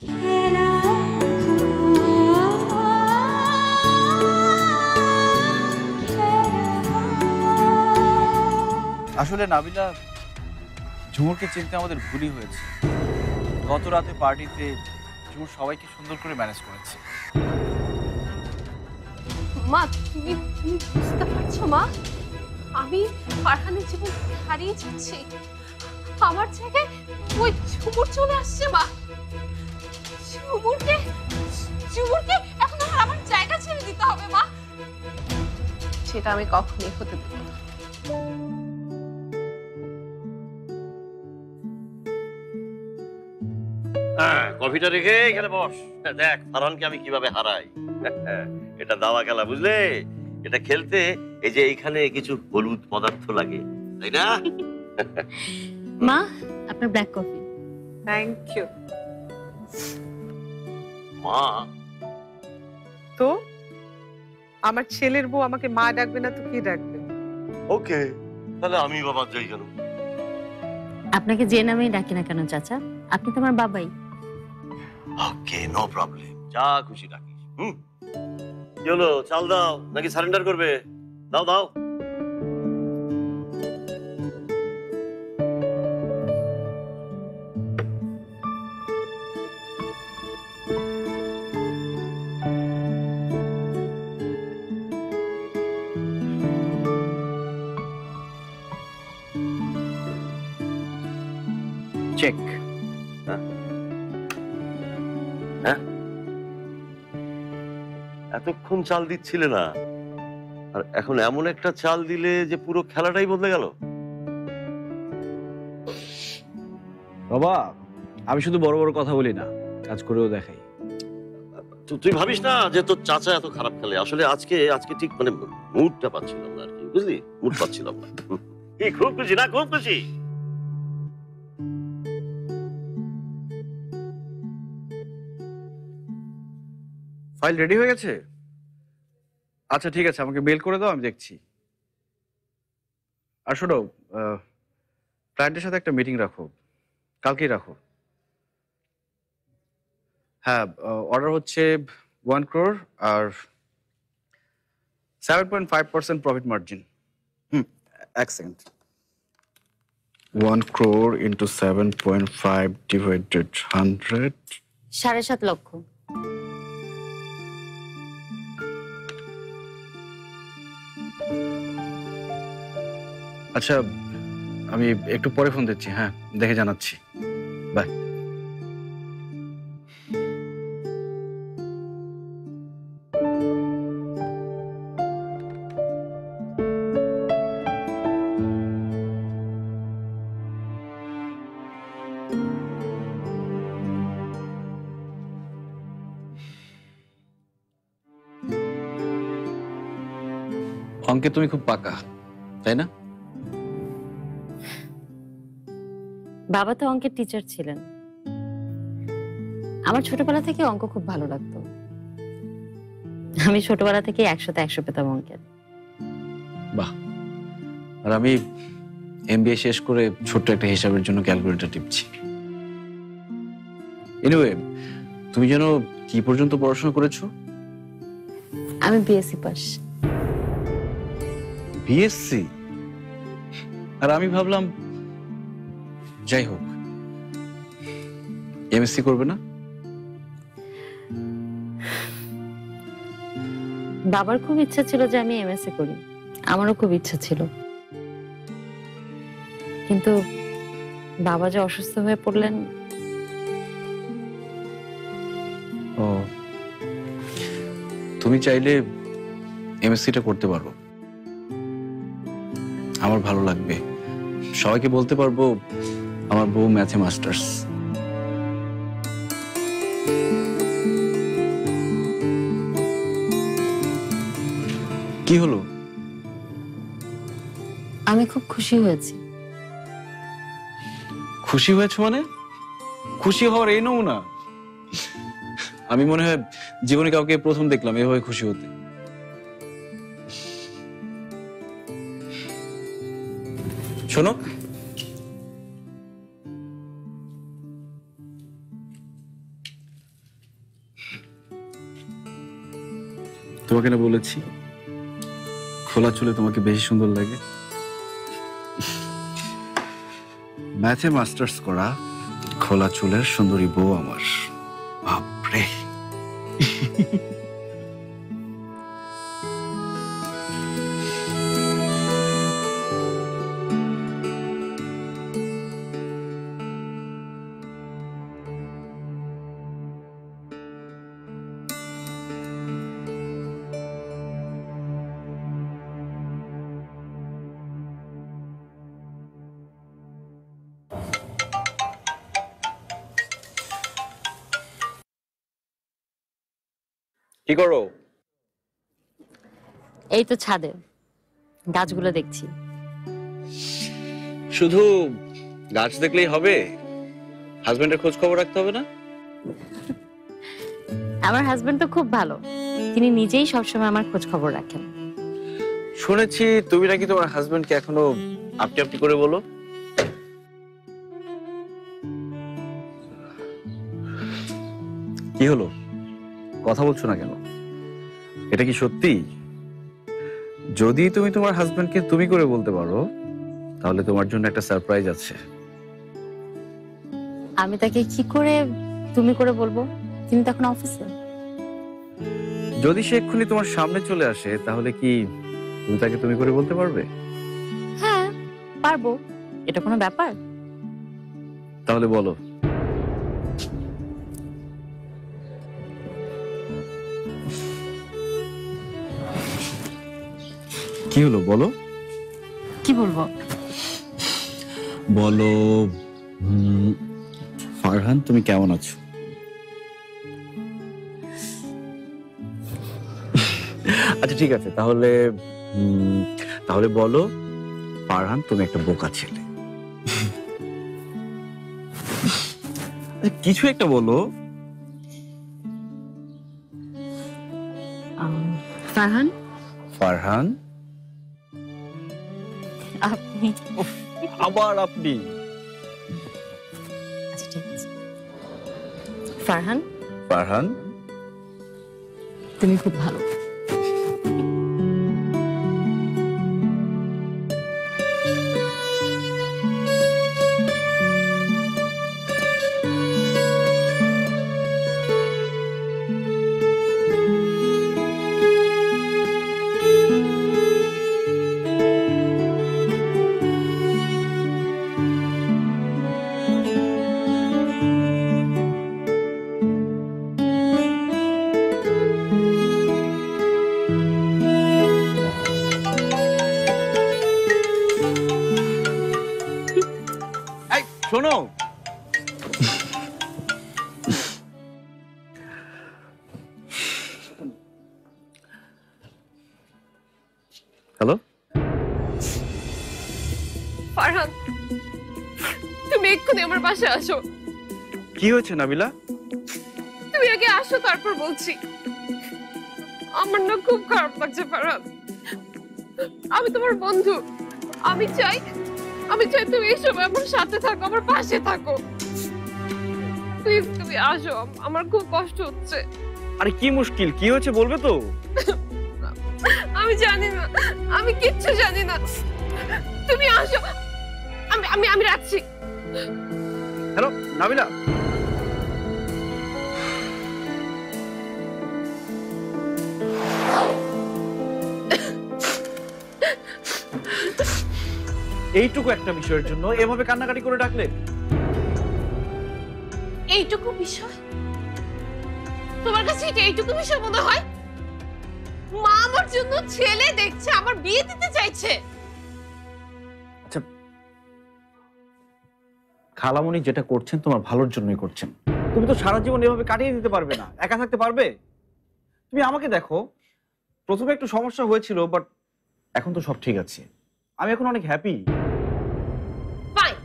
আসলে নাবিলা, ঝুমুরকে চিনতে আমাদের ভুলই হয়েছে। গত রাতে পার্টিতে ঝুমুর সবাইকে সুন্দর করে ম্যানেজ করেছে। মা, তুমি বুঝতে পারছো মা? আমি ফারহানের জীবন হারিয়ে যাচ্ছি। আমার জায়গায় ওই ঝুমুর চলে আসছে মা। ঝুমুরকে এখন আমার জায়গা ছেড়ে দিতে হবে মা। সেটা আমি কখনোই হতে দেব না। হ্যাঁ, কফিটা রেখে এখানে বস। দেখ ফারহানকে আমি কিভাবে হারাই। এটা দাবা খেলা, বুঝলে? এটা খেলতে এই যে এইখানে কিছু হলুদ পদার্থ লাগে, তাই না? মা, আপনার ব্ল্যাক কফি। Thank you. মা, তো আমার ছেলের বউ আমাকে মা ডাকবে না তো কি ডাকবে? ওকে, তাহলে আমি বাবা যাই কেন? আপনাকে যে নামেই ডাকি না কেন চাচা, আপনি তো আমার বাবাই। ওকে, নো প্রবলেম, যা খুশি ডাকিস। কি হলো, চাল দাও নাকি সারেন্ডার করবে? দাও দাও। চেক। হ্যাঁ, এতক্ষণ চাল দিচ্ছিলে না, আর এখন এমন একটা চাল দিলে যে পুরো খেলাটাই বদলে গেল। বাবা, আমি শুধু বড় বড় কথা বলি না, কাজ করেও দেখাই। তুই ভাবিস না যে তোর চাচা এত খারাপ খেলে। আসলে আজকে ঠিক মানে মুডটা পাচ্ছিলাম না আর কি, বুঝলি? মুড পাচ্ছিলাম না। খুব খুশি না? খুব খুশি। ফাইল রেডি হয়ে গেছে? আচ্ছা ঠিক আছে, আমাকে মেল করে দাও, আমি দেখছি। আর শোনো, ক্লায়েন্টের সাথে একটা মিটিং রাখো, কালকেই রাখো। হ্যাঁ, অর্ডার হচ্ছে 1 crore আর 7.5% প্রফিট মার্জিন। এক সেকেন্ড। 1 crore into 7.5 divided 100 7.5 লক্ষ। আচ্ছা, আমি একটু পরে ফোন দিচ্ছি। হ্যাঁ, দেখে জানাচ্ছি। বাই। অঙ্কে তুমি খুব পাকা, তাই না? বাবা তো অঙ্কের টিচার ছিলেন। আমার ছোটবেলা থেকে অঙ্ক খুব ভালো লাগতো। আমি ছোটবেলা থেকে 100তে 100 পেতাম অঙ্কের। বাহ। আর আমি এমবিএ শেষ করে ছোট্ট একটা হিসাবের জন্য ক্যালকুলেটর টিপছি। এনিওয়ে, তুমি যেন কি পর্যন্ত পড়াশোনা করেছো? আমি বিএসসি পাস। বিএসসি? আর আমি ভাবলাম, যাই হোক, এমএসসি করবে না? বাবার খুব ইচ্ছা ছিল যে আমি এমএসসি করি, আমারও খুব ইচ্ছা ছিল, কিন্তু বাবা যে অসুস্থ হয়ে পড়লেন। ও, তুমি চাইলে এমএসসিটা করতে পারো, আমার ভালো লাগবে। সবাইকে বলতে পারবো আমার বউ ম্যাথে মাস্টার্স। কি হলো? আমি খুব খুশি হয়েছি। খুশি হয়েছো মানে? খুশি হওয়ার এই নমুনা? আমি মনে হয় জীবনে কাউকে প্রথম দেখলাম এভাবে খুশি হতে। শোনো, তোমাকে না বলেছি খোলা চুলে তোমাকে বেশি সুন্দর লাগে। ম্যাথে মাস্টার্স করা খোলা চুলের সুন্দরী বউ আমার। বাপরে। কি করো? এই তো ছাদে গাছগুলো দেখছি। শুধু গাছ দেখলেই হবে? হাজবেন্ডের খোঁজ খবর রাখতে হবে না? আমার হাজবেন্ড তো খুব ভালো, তিনি নিজেই সবসময় আমার খোঁজ খবর রাখেন। শুনেছি তুমি নাকি তোমার হাজবেন্ডকে এখনো আপনি আপনি করে বলো। কি হলো, কথা বলছো না কেন? এটা কি সত্যি? যদি তুমি তোমার হাজবেন্ডকে তুমি করে বলতে পারো তাহলে তোমার জন্য একটা সারপ্রাইজ আছে। আমি তাকে কি করে তুমি করে বলবো? তিনি তখন অফিসে। যদি সে এক্ষুনি তোমার সামনে চলে আসে তাহলে কি তুমি তাকে তুমি করে বলতে পারবে? হ্যাঁ পারবো, এটা কোনো ব্যাপার? তাহলে বলো। কি হলো বলো? কি বলবো? বলো ফারহান তুমি কেমন আছো? আচ্ছা ঠিক আছে, তাহলে তাহলে বলো ফারহান তুমি একটা বোকা ছেলে। আচ্ছা, কিছু একটা বলো। ফারহান ফারহান আপনি। আবার আপনি? আচ্ছা ঠিক আছে। ফারহান ফারহান তুমি খুব ভালো। শোনো, হ্যালো ফারহান, তুমি এক্ষুনি আমার বাসায় আসো। কি হয়েছে নাবিলা? তুমি আগে আসো, তারপর বলছি। আমার না খুব খারাপ লাগছে ফারহান। আমি তোমার বন্ধু, আমি চাই তুমি এই সময় আমার সাথে থাকো, আমার পাশে থাকো। প্লিজ তুমি আসো, আমার খুব কষ্ট হচ্ছে। আরে কি মুশকিল, কি হয়েছে বলবে তো? আমি জানি না, আমি কিচ্ছু জানি না। তুমি আসো, আমি রাখছি। হ্যালো নাবিলা। এইটুকু একটা বিষয়ের জন্য এভাবে কান্নাকাটি করে ডাকলে? এইটুকু বিষয় তোমার কাছে এইটুকু বিষয় মনে হয়? মা আমার জন্য ছেলে দেখছে, আমার বিয়ে দিতে চাইছে। আচ্ছা, খালামণি যেটা করছেন তোমার ভালোর জন্যই করছেন। তুমি তো সারা জীবন এভাবে কাটিয়ে দিতে পারবে না, একা থাকতে পারবে? তুমি আমাকে দেখো, প্রথমে একটু সমস্যা হয়েছিল, বাট এখন তো সব ঠিক আছে। আমি এখন অনেক হ্যাপি। ফাইন,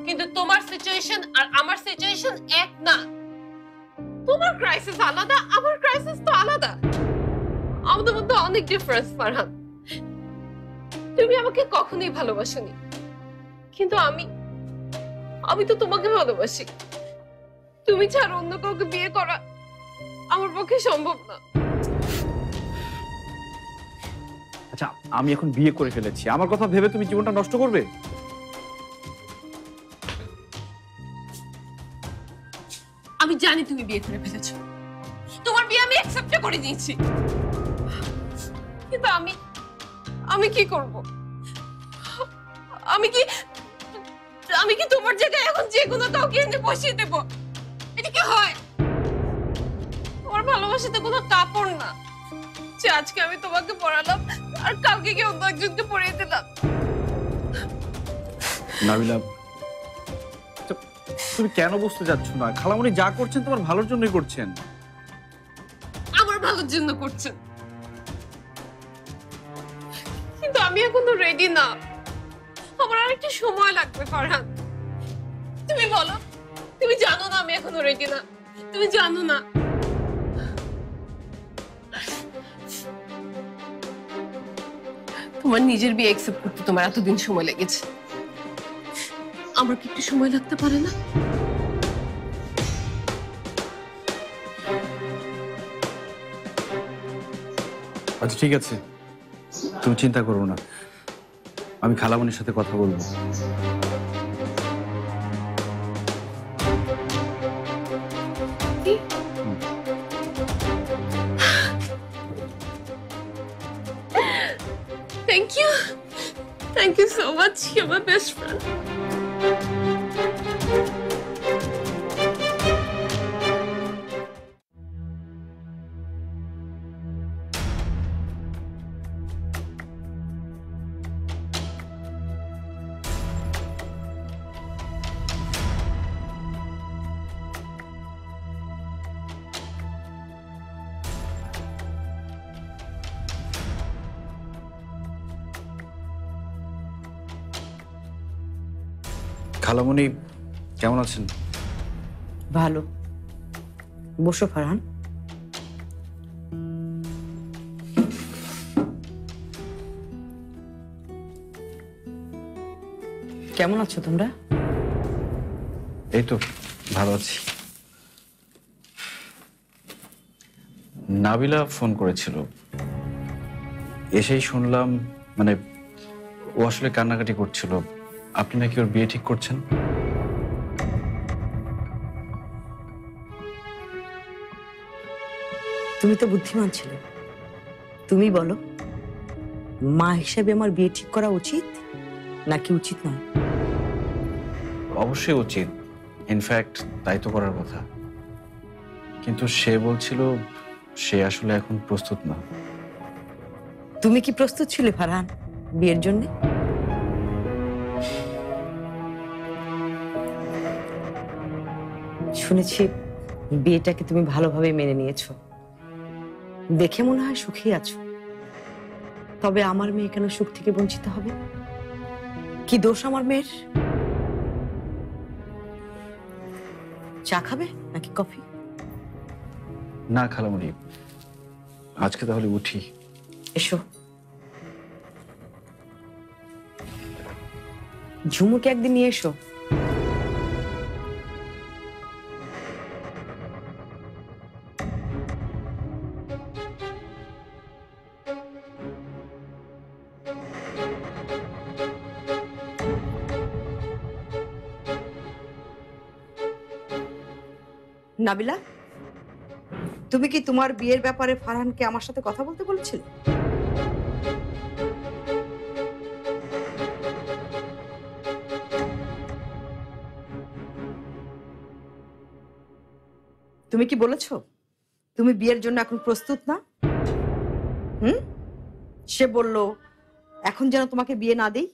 কিন্তু তোমার সিচুয়েশন আর আমার সিচুয়েশন এক না। তোমার ক্রাইসিস আলাদা, আমার ক্রাইসিস তো আলাদা। আমাদের মধ্যে অনেক ডিফারেন্স ফারহান। তুমি আমাকে কখনোই ভালোবাসোনি, কিন্তু আমি তো তোমাকে ভালোবাসি। তুমি ছাড়া অন্য কাউকে বিয়ে করা আমার পক্ষে সম্ভব না। আচ্ছা, আমি এখন বিয়ে করে ফেলেছি, আমার কথা ভেবে তুমি জীবনটা নষ্ট করবে? আমি জানি তুমি বিয়ে করে ফেলেছো, তোমার বিয়ে আমি অ্যাকসেপ্ট করে নিয়েছি, কিন্তু আমি কি করব? আমি কি তোমার জায়গায় এখন যে কোনো কাউকে এনে বসিয়ে দেবো? এটা কি হয়? তোমার ভালোবাসাতে কোনো কাপড় না যে আজকে আমি তোমাকে পড়ালাম আর কালকে কি অন্য একজনকে পড়িয়ে দিলাম। নাবিলা, তুমি কেন বুঝতে যাচ্ছ না? খালামণি যা করছেন তোমার ভালোর জন্যই করছেন। আমার ভালোর জন্য করছেন, কিন্তু আমি এখনো রেডি না। আমার আরেকটু সময় লাগবে ফারহান। তুমি বলো, তুমি জানো না আমি এখনো রেডি না? তুমি জানো না? তোমার নিজের বিয়ে অ্যাকসেপ্ট করতে তোমার এতদিন সময় লেগেছে, আমার কি একটু সময় লাগতে পারে না? আচ্ছা ঠিক আছে, তুমি চিন্তা করো না, আমি খালামণির সাথে কথা বলবো। Thank you so much. You're my best friend. খালামণি কেমন আছেন? ভালো, বসো ফারহান। কেমন আছো তোমরা? এই তো ভালো আছি। নাবিলা ফোন করেছিল, এসেই শুনলাম মানে ও আসলে কান্নাকাটি করছিল। আপনি নাকি ওর বিয়ে ঠিক করছেন? তুমি তো বুদ্ধিমান ছিলে, তুমি বলো মা হিসেবে আমার বিয়ে ঠিক করা উচিত নাকি উচিত নয়? অবশ্যই উচিত, ইনফ্যাক্ট তাই তো করার কথা। কিন্তু সে বলছিল সে আসলে এখন প্রস্তুত না। তুমি কি প্রস্তুত ছিলে ফারহান বিয়ের জন্য? শুনেছি বিয়েটাকে তুমি ভালোভাবে মেনে নিয়েছো, দেখে মনে হয় সুখী আছো। তবে আমার মেয়ে কেন সুখ থেকে বঞ্চিত হবে? কি দোষ আমার মেয়ের? চা খাবে নাকি কফি? না খালামণি, আজকে তাহলে উঠি। এসো। ঝুমুকে একদিন নিয়ে এসো। নাবিলা, তুমি কি তোমার বিয়ের ব্যাপারে ফারহানকে আমার সাথে কথা বলতে বলেছিলে? তুমি কি বলেছো তুমি বিয়ের জন্য এখন প্রস্তুত না? সে বলল এখন যেন তোমাকে বিয়ে না দেই।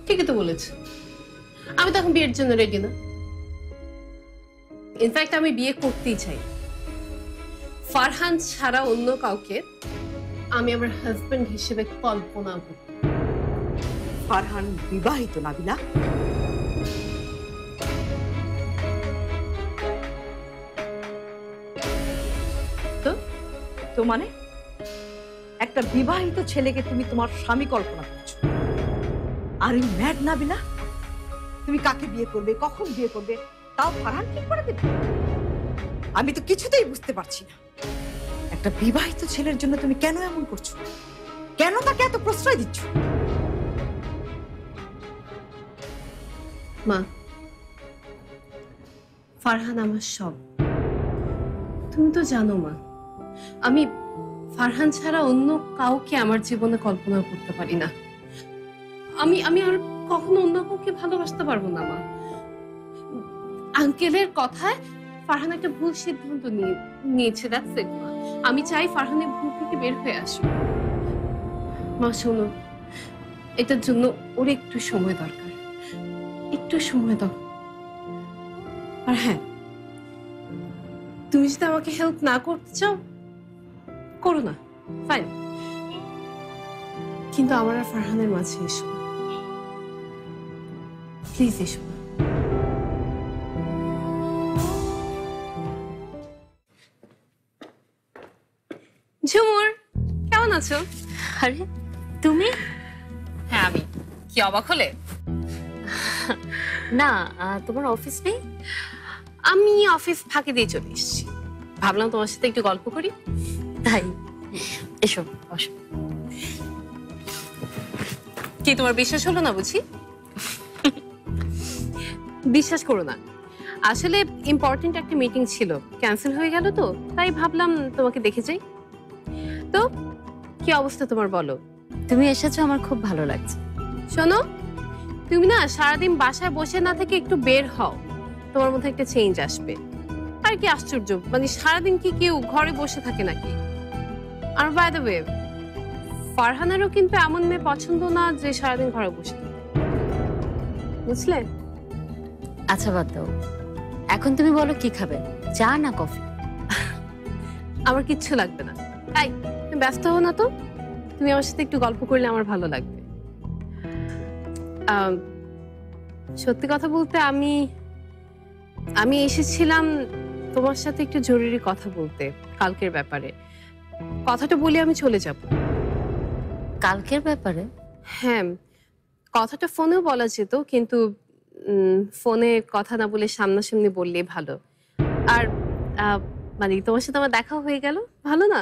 ঠিকই তো বলেছে, আমি তো এখন বিয়ের জন্য রেডি না। ইনফ্যাক্ট আমি বিয়ে করতেই চাই। ফারহান ছাড়া অন্য কাউকে আমি আমার হাজবেন্ড হিসেবে কল্পনা করি। ফারহান বিবাহিত নাবিলা। তো মানে একটা বিবাহিত ছেলেকে তুমি তোমার স্বামী কল্পনা করছো? আর এই ম্যাড নাবিলা, তুমি কাকে বিয়ে করবে, কখন বিয়ে করবে তাও ফারহান ঠিক করে দেবে? আমি তো কিছুতেই বুঝতে পারছি না একটা বিবাহিত ছেলের জন্য তুমি কেন এমন করছো, কেন তাকে এত প্রশ্রয় দিচ্ছ? মা, ফারহান আমার সব। তুমি তো জানো মা, আমি ফারহান ছাড়া অন্য কাউকে আমার জীবনে কল্পনা করতে পারি না। আমি আর কখনো অন্য কাউকে ভালোবাসতে পারবো না মা। আঙ্কেলের কথায় ফারহান একটা ভুল সিদ্ধান্ত নিয়েছে, দ্যাটস ইট মা। আমি চাই ফারহানের ভুল থেকে বের হয়ে আসুক। মা শোনো, এটার জন্য ওর একটু সময় দরকার, একটু সময় দাও। আর হ্যাঁ, তুমি যদি আমাকে হেল্প না করতে চাও করো না, ফাইন, কিন্তু আমার আর ফারহানের মাঝে এসো, প্লিজ এসো। ঝুমুর, কেমন আছো? আরে তুমি? হ্যাঁ আমি। কি অবাক হলে? না, তোমার অফিস নেই? আমি অফিস ফাঁকি দিয়ে চলে এসেছি, ভাবলাম তোমার সাথে একটু গল্প করি। তাই? এসো বসো। কি তোমার বিশ্বাস হলো না বুঝি? বিশ্বাস করো না, আসলে ইম্পর্টেন্ট একটা মিটিং ছিল, ক্যান্সেল হয়ে গেল, তো তাই ভাবলাম তোমাকে দেখে যাই। তো কি অবস্থা তোমার বলো? তুমি এসেছো, আমার খুব ভালো লাগছে। শোনো, তুমি না সারাদিন বাসায় বসে না থেকে একটু বের হও, তোমার মধ্যে একটা চেঞ্জ আসবে। আর কি আশ্চর্য, মানে সারাদিন কি কেউ ঘরে বসে থাকে নাকি? আর বাই দ্য ওয়ে, ফারহানারও কিন্তু এমন মেয়ে পছন্দ না যে সারাদিন ঘরে বসে থাকে, বুঝলে? আচ্ছা বাদ দাও, এখন তুমি বলো কি খাবে, চা না কফি? আমার কিচ্ছু লাগবে না। তাই তুমি ব্যস্ত হও না তো, তুমি আমার সাথে একটু গল্প করলে আমার ভালো লাগবে। সত্যি কথা বলতে আমি এসেছিলাম তোমার সাথে একটু জরুরি কথা বলতে, কালকের ব্যাপারে। কথাটা বলে আমি চলে যাব। কালকের ব্যাপারে? হ্যাঁ, কথাটা ফোনেও বলা যেত, কিন্তু ফোনে কথা না বলে সামনাসামনি বললেই ভালো। আর মানে তোমার সাথে আমার দেখা হয়ে গেল, ভালো না?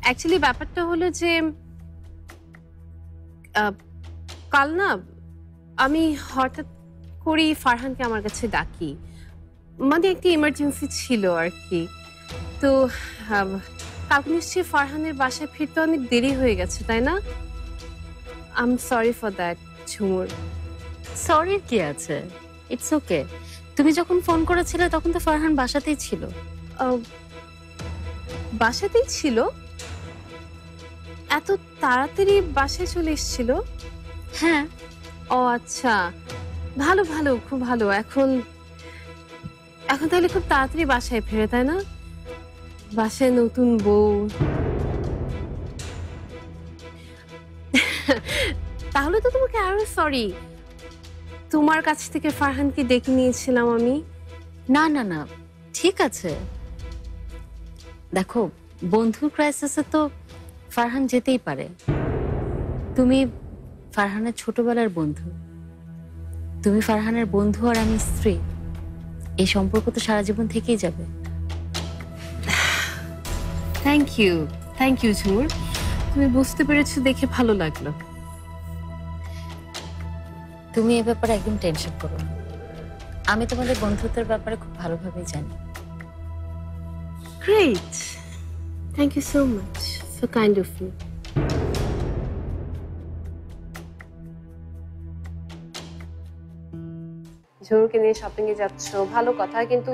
অ্যাকচুয়ালি ব্যাপারটা হলো যে কাল না আমি হঠাৎ করেই ফারহানকে আমার কাছে ডাকি, মানে একটা ইমার্জেন্সি ছিল আর কি। তো কালকে নিশ্চয়ই ফারহানের বাসায় ফিরতে অনেক দেরি হয়ে গেছে, তাই না? I am sorry for that Jhumur. সরির কি আছে, ইটস ওকে। তুমি যখন ফোন করেছিলে তখন তো ফারহান বাসাতেই ছিল। বাসাতেই ছিল? এত তাড়াতাড়ি বাসায় চলে এসেছিল? হ্যাঁ। ও আচ্ছা, ভালো ভালো, খুব ভালো। এখন তাহলে খুব তাড়াতাড়ি বাসায় ফিরে, তাই না? বাসায় নতুন বউ। তাহলে তো তোমাকে আরো সরি, তোমার কাছ থেকে ফারহানকে ডেকে নিয়েছিলাম আমি। না না না, ঠিক আছে। দেখো, বন্ধুর ক্রাইসিসে তো ফারহান যেতেই পারে। তুমি ফারহানের ছোটবেলার বন্ধু, তুমি ফারহানের বন্ধু আর আমি স্ত্রী, এই সম্পর্ক তো সারা জীবন থেকেই যাবে। থ্যাংক ইউ ঝুমুর, তুমি বুঝতে পেরেছো দেখে ভালো লাগলো। তুমি এ ব্যাপারে একদম টেনশন করো না, আমি তোমাদের বন্ধুত্বের ব্যাপারে খুব ভালোভাবেই জানি। Great, thank you so much, so kind of you. ঝুমুরকে নিয়ে শপিং এ যাচ্ছ, ভালো কথা, কিন্তু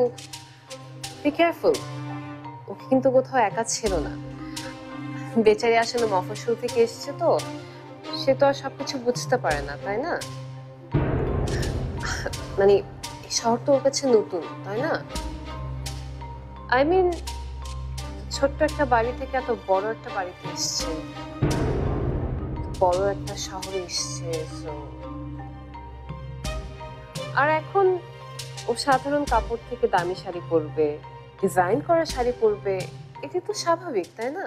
বি কেয়ারফুল, ওকে কিন্তু কোথাও একা ছিল না। বেচারি আসলে মফস্বল থেকে এসেছে, তো সে তো আর সবকিছু বুঝতে পারে না, তাই না? মানে এই শহর তো ওর কাছে নতুন, তাই না? আই মিন, ছোট্ট একটা বাড়ি থেকে এত বড় একটা বাড়িতে এসছে, বড় একটা শহরে এসছে। আর এখন ও সাধারণ কাপড় থেকে দামি শাড়ি পরবে, ডিজাইন করা শাড়ি পরবে, এটা তো স্বাভাবিক, তাই না?